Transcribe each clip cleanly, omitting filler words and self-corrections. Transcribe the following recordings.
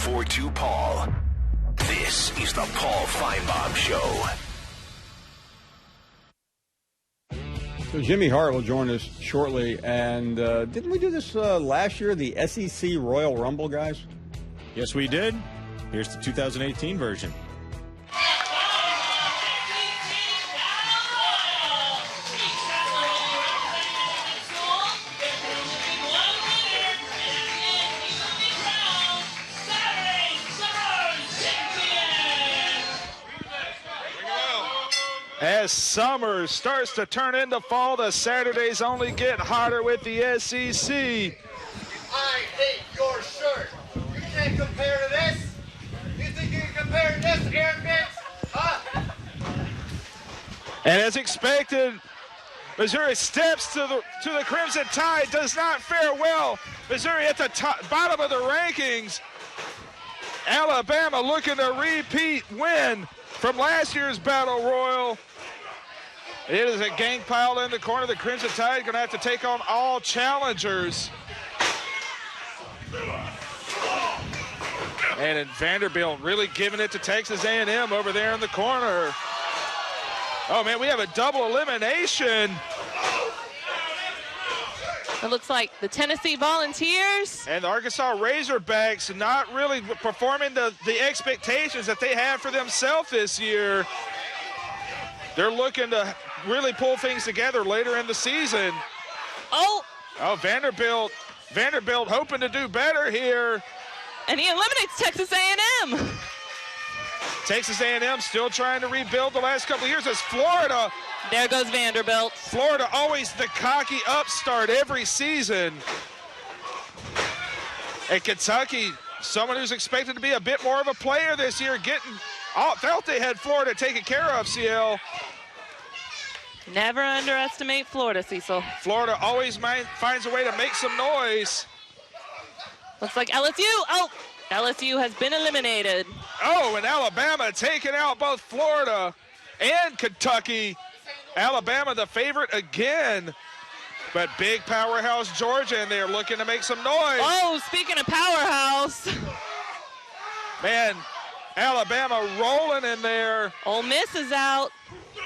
242-PAUL. This is the Paul Finebaum Show. So Jimmy Hart will join us shortly. And didn't we do this last year, the SEC Royal Rumble, guys? Yes, we did. Here's the 2018 version. As summer starts to turn into fall, the Saturdays only get hotter with the SEC. I hate your shirt. You can't compare to this. You think you can compare to this, Aaron Mix? Huh? And as expected, Missouri steps to the Crimson Tide, does not fare well. Missouri at the bottom of the rankings. Alabama looking to repeat win from last year's Battle Royal. It is a gang pile in the corner. The Crimson Tide going to have to take on all challengers. And in Vanderbilt really giving it to Texas A&M over there in the corner. Oh, man, we have a double elimination. It looks like the Tennessee Volunteers and the Arkansas Razorbacks not really performing the expectations that they have for themselves this year. They're looking to really pull things together later in the season. Oh, Vanderbilt hoping to do better here. And he eliminates Texas A&M. Texas A&M still trying to rebuild the last couple of years as Florida. There goes Vanderbilt. Florida always the cocky upstart every season. And Kentucky, someone who's expected to be a bit more of a player this year, felt they had Florida taken care of, CL. Never underestimate Florida, Cecil. Florida always finds a way to make some noise. Looks like LSU. Oh, LSU has been eliminated. Oh, and Alabama taking out both Florida and Kentucky. Alabama the favorite again. But big powerhouse Georgia in there looking to make some noise. Oh, speaking of powerhouse. Man, Alabama rolling in there. Ole Miss is out.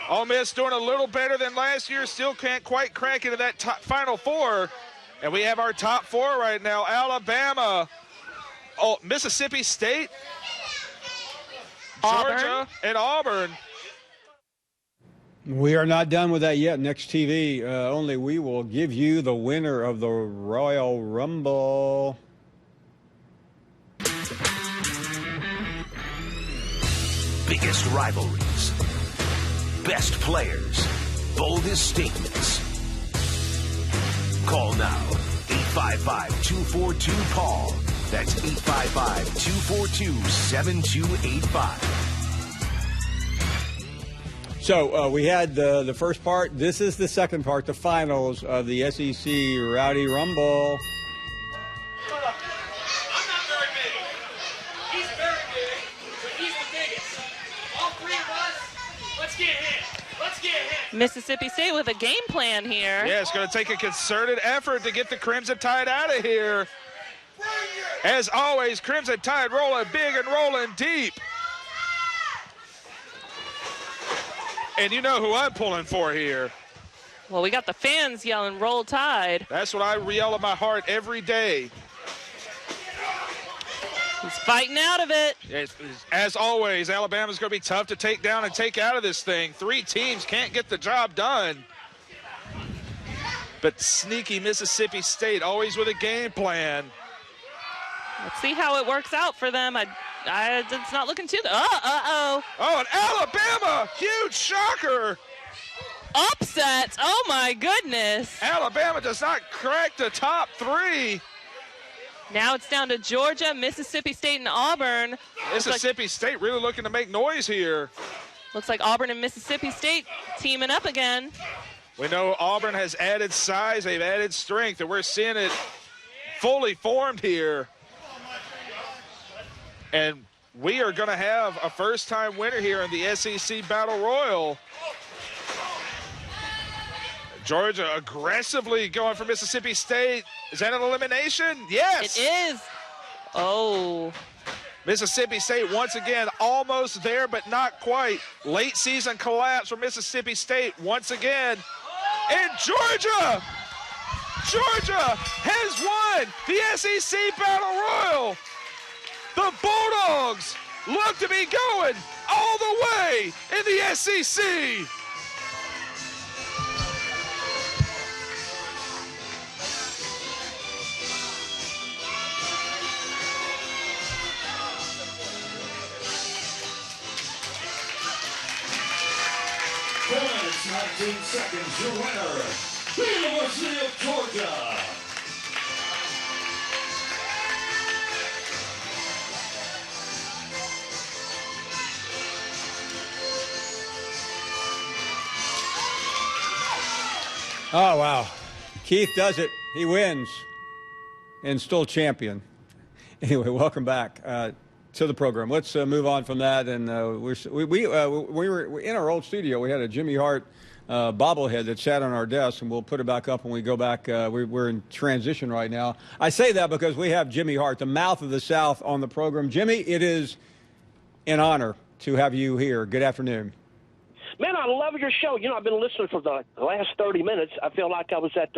Ole Miss doing a little better than last year. Still can't quite crack into that Final Four. And we have our top four right now. Alabama, Mississippi State, Georgia, and Auburn. We are not done with that yet. Next TV, only we will give you the winner of the Royal Rumble. Biggest rivalries, best players, boldest statements. Call now, 855-242-PAUL. That's 855-242-7285. So we had the first part. This is the second part, the finals of the SEC Rowdy Rumble. I'm not very big. He's very big, but he's the biggest. All three of us, let's get him. Let's get him. Mississippi State with a game plan here. Yeah, it's going to take a concerted effort to get the Crimson Tide out of here. As always, Crimson Tide rolling big and rolling deep. And you know who I'm pulling for here. Well, we got the fans yelling, "Roll Tide." That's what I yell at my heart every day. He's fighting out of it. As always, Alabama's going to be tough to take down and take out of this thing. Three teams can't get the job done. But sneaky Mississippi State, always with a game plan. Let's see how it works out for them. It's not looking too good. Uh-oh. Oh, and Alabama, huge shocker. Upset. Oh, my goodness. Alabama does not crack the top three. Now it's down to Georgia, Mississippi State, and Auburn. Mississippi State really looking to make noise here. Looks like Auburn and Mississippi State teaming up again. We know Auburn has added size, they've added strength, and we're seeing it fully formed here. And we are going to have a first-time winner here in the SEC Battle Royal. Georgia aggressively going for Mississippi State. Is that an elimination? Yes. It is. Oh. Mississippi State once again almost there, but not quite. Late season collapse for Mississippi State once again. And Georgia has won the SEC Battle Royal. The Bulldogs look to be going all the way in the SEC. Points, 19 seconds, your winner, the University of Georgia. Oh, wow. Keith does it. He wins and still champion. Anyway, welcome back to the program. Let's move on from that. And we were in our old studio. We had a Jimmy Hart bobblehead that sat on our desk, and we'll put it back up when we go back. We're in transition right now. I say that because we have Jimmy Hart, the mouth of the South, on the program. Jimmy, it is an honor to have you here. Good afternoon. Man, I love your show. You know, I've been listening for the last 30 minutes. I feel like I was at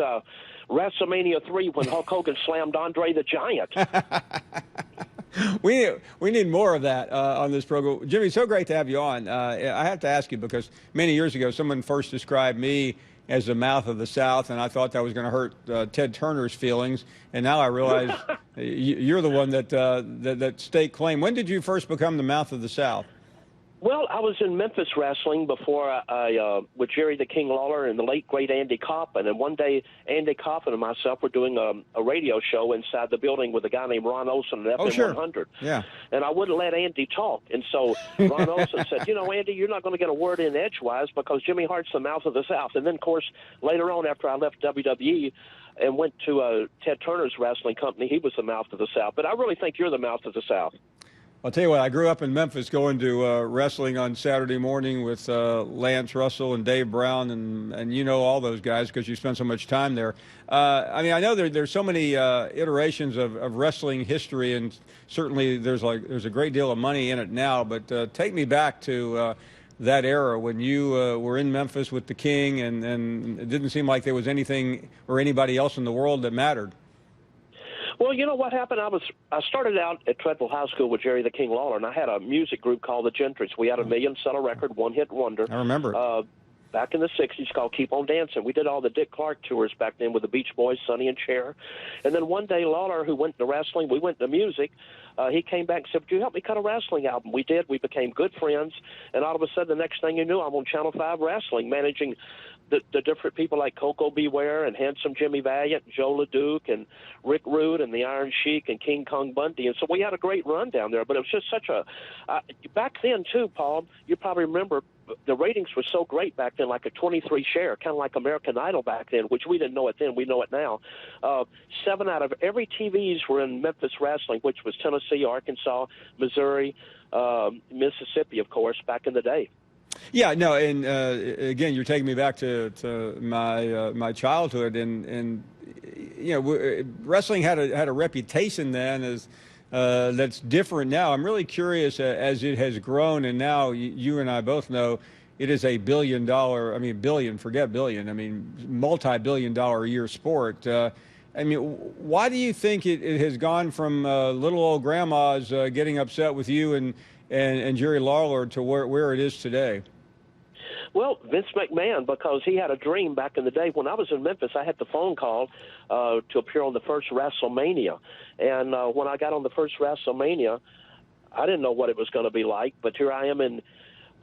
WrestleMania 3 when Hulk Hogan slammed Andre the Giant. We need more of that on this program. Jimmy, so great to have you on. I have to ask you because many years ago someone first described me as the mouth of the South, and I thought that was going to hurt Ted Turner's feelings. And now I realize you're the one that staked claim. When did you first become the mouth of the South? Well, I was in Memphis wrestling before I with Jerry the King Lawler and the late, great Andy Kaufman. And one day, Andy Kaufman and myself were doing a radio show inside the building with a guy named Ron Olson at FM 100. Yeah. And I wouldn't let Andy talk. And so Ron Olson said, you know, Andy, you're not going to get a word in edgewise because Jimmy Hart's the mouth of the South. And then, of course, later on after I left WWE and went to Ted Turner's wrestling company, he was the mouth of the South. But I really think you're the mouth of the South. I'll tell you what, I grew up in Memphis going to wrestling on Saturday morning with Lance Russell and Dave Brown, and you know all those guys because you spent so much time there. I mean, I know there's so many iterations of wrestling history, and certainly there's a great deal of money in it now, but take me back to that era when you were in Memphis with the King, and it didn't seem like there was anything or anybody else in the world that mattered. Well, you know what happened? I started out at Treadwell High School with Jerry the King Lawler, and I had a music group called the Gentrys. We had a million-seller record, one-hit wonder. I remember it. Back in the 60s called Keep On Dancing. We did all the Dick Clark tours back then with the Beach Boys, Sonny and Cher. And then one day, Lawler, who went to wrestling, we went to music, he came back and said, would you help me cut a wrestling album? We did. We became good friends. And all of a sudden, the next thing you knew, I'm on Channel 5 Wrestling, managing the different people like Coco Beware and Handsome Jimmy Valiant, Joe LeDuc and Rick Rude and the Iron Sheik and King Kong Bundy. And so we had a great run down there. But it was just such a back then, too, Paul, you probably remember the ratings were so great back then, like a 23 share, kind of like American Idol back then, which we didn't know it then. We know it now. 7 out of every TVs were in Memphis wrestling, which was Tennessee, Arkansas, Missouri, Mississippi, of course, back in the day. Yeah, no, and again, you're taking me back to my childhood, and you know, wrestling had a reputation then as that's different now. I'm really curious as it has grown, and now you and I both know it is a billion-dollar, I mean, billion, forget billion, I mean, multi-billion-dollar a year sport. I mean, why do you think it has gone from little old grandmas getting upset with you and Jerry Lawler to where it is today? Well, Vince McMahon, because he had a dream back in the day. When I was in Memphis, I had the phone call to appear on the first WrestleMania. And when I got on the first WrestleMania, I didn't know what it was going to be like. But here I am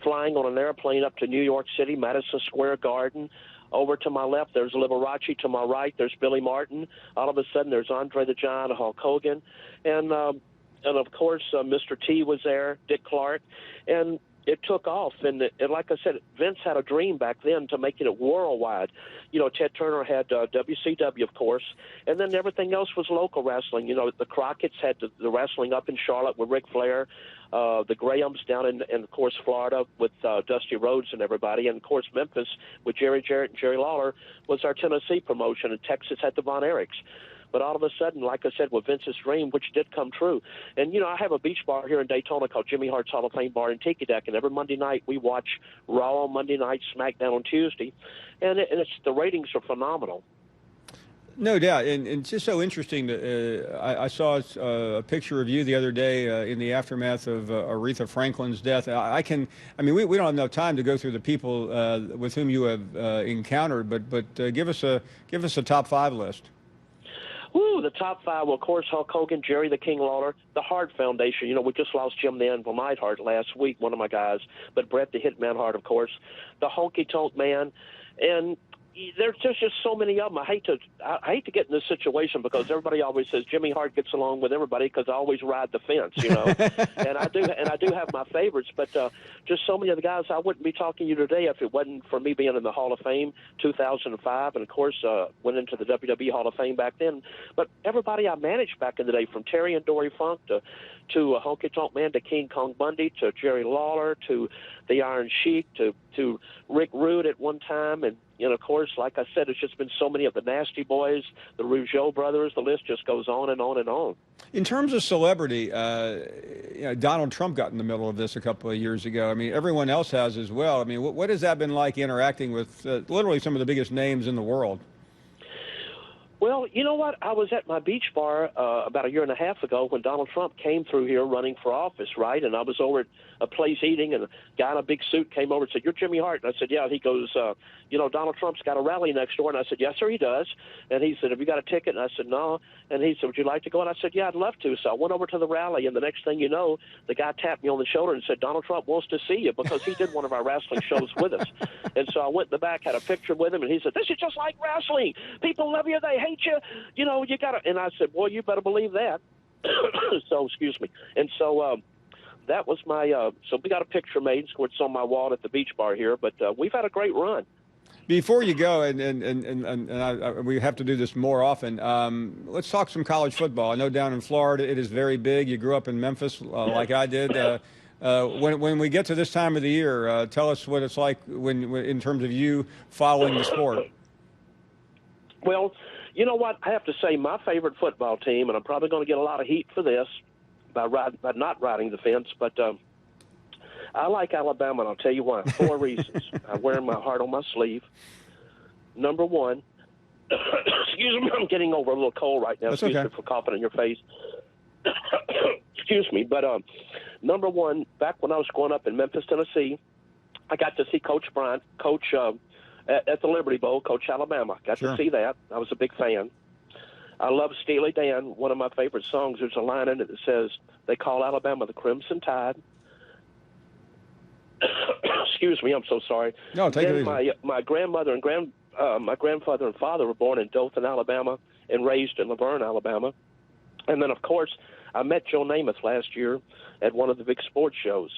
flying on an airplane up to New York City, Madison Square Garden. Over to my left, there's Liberace. To my right, there's Billy Martin. All of a sudden, there's Andre the Giant, Hulk Hogan. And of course, Mr. T was there, Dick Clark. And it took off. And like I said, Vince had a dream back then to make it worldwide. You know, Ted Turner had WCW, of course, and then everything else was local wrestling. You know, the Crockett's had the wrestling up in Charlotte with Ric Flair, the Grahams down in, of course, Florida with Dusty Rhodes and everybody, and, of course, Memphis with Jerry Jarrett and Jerry Lawler was our Tennessee promotion, and Texas had the Von Erichs. But all of a sudden, like I said, with Vince's dream, which did come true. And, I have a beach bar here in Daytona called Jimmy Hart's Hall of Fame Bar and Tiki Deck, and every Monday night we watch Raw on Monday night, SmackDown on Tuesday, and the ratings are phenomenal. No doubt, and it's just so interesting. I saw a picture of you the other day in the aftermath of Aretha Franklin's death. We don't have enough time to go through the people with whom you have encountered, but give us a top 5 list. Ooh, the top 5, well, of course, Hulk Hogan, Jerry the King Lawler, the Hart Foundation. We just lost Jim the Anvil Neidhart last week, one of my guys, but Bret the Hitman Hart, of course, the Honky Tonk Man, and there's just so many of them. I hate to get in this situation because everybody always says Jimmy Hart gets along with everybody because I always ride the fence, and I do have my favorites, but just so many of the guys. I wouldn't be talking to you today if it wasn't for me being in the Hall of Fame 2005, and of course went into the WWE Hall of Fame back then. But everybody I managed back in the day, from Terry and Dory Funk to Honky Tonk Man to King Kong Bundy to Jerry Lawler to the Iron Sheik to Rick Rude at one time, and of course, like I said, it's just been so many of the Nasty Boys, the Rougeau brothers. The list just goes on and on and on. In terms of celebrity, Donald Trump got in the middle of this a couple of years ago. Everyone else has as well. What has that been like interacting with literally some of the biggest names in the world? Well, you know what? I was at my beach bar about a year and a half ago when Donald Trump came through here running for office, right? And I was over at a place eating, and a guy in a big suit came over and said, "You're Jimmy Hart." And I said, "Yeah." And he goes, "Donald Trump's got a rally next door." And I said, "Yes, sir, he does." And he said, "Have you got a ticket?" And I said, "No." And he said, "Would you like to go?" And I said, "Yeah, I'd love to." So I went over to the rally, and the next thing you know, the guy tapped me on the shoulder and said, "Donald Trump wants to see you," because he did one of our wrestling shows with us. And so I went in the back, had a picture with him, and he said, "This is just like wrestling. People love you, they hate you. You got to." And I said, "Boy, you better believe that." So, excuse me. And so that was my so we got a picture made. It's on my wall at the beach bar here, but we've had a great run. Before you go, and we have to do this more often, let's talk some college football. I know down in Florida it is very big. You grew up in Memphis like I did. When we get to this time of the year, tell us what it's like when in terms of you following the sport. Well, you know what? I have to say my favorite football team, and I'm probably going to get a lot of heat for this by not riding the fence, but I like Alabama, and I'll tell you why. 4 reasons. I'm wearing my heart on my sleeve. Number one, excuse me, I'm getting over a little cold right now. That's excuse okay. me for coughing in your face. Excuse me, but number one, back when I was growing up in Memphis, Tennessee, I got to see Coach Bryant, at the Liberty Bowl, Coach Alabama. Got to see that. I was a big fan. I love Steely Dan. One of my favorite songs, there's a line in it that says, "They call Alabama the Crimson Tide." Excuse me, I'm so sorry. No, take it easy. My grandmother and my grandfather and father were born in Dothan, Alabama, and raised in Laverne, Alabama. And then, of course, I met Joe Namath last year at one of the big sports shows.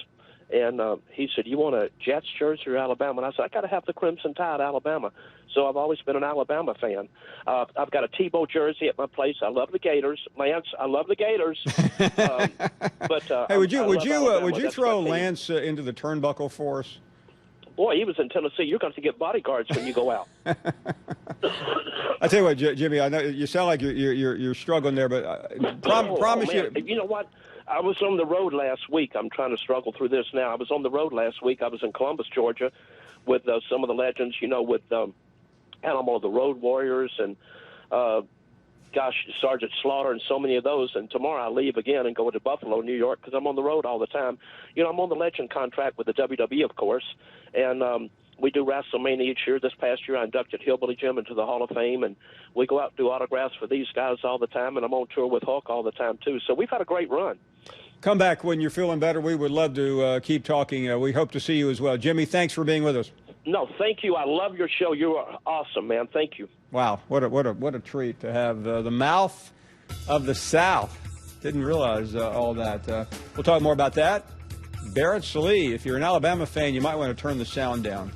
And he said, "You want a Jets jersey or Alabama?" And I said, "I got to have the Crimson Tide, Alabama." So I've always been an Alabama fan. I've got a Tebow jersey at my place. I love the Gators, Lance. I love the Gators. Hey, would you throw Lance into the turnbuckle for us? Boy, he was in Tennessee. You're going to get bodyguards when you go out. I tell you what, Jimmy. I know you sound like you're struggling there, but promise you. You know what? I was on the road last week. I'm trying to struggle through this now. I was on the road last week. I was in Columbus, Georgia, with some of the legends, with Animal of the Road Warriors and, Sergeant Slaughter and so many of those. And tomorrow I leave again and go to Buffalo, New York, because I'm on the road all the time. I'm on the legend contract with the WWE, of course, and we do WrestleMania each year. This past year I inducted Hillbilly Jim into the Hall of Fame, and we go out and do autographs for these guys all the time, and I'm on tour with Hulk all the time, too. So we've had a great run. Come back when you're feeling better. We would love to keep talking. We hope to see you as well. Jimmy, thanks for being with us. No, thank you. I love your show. You are awesome, man. Thank you. Wow, what a treat to have the mouth of the South. Didn't realize all that. We'll talk more about that. Barrett Salee, if you're an Alabama fan, you might want to turn the sound down.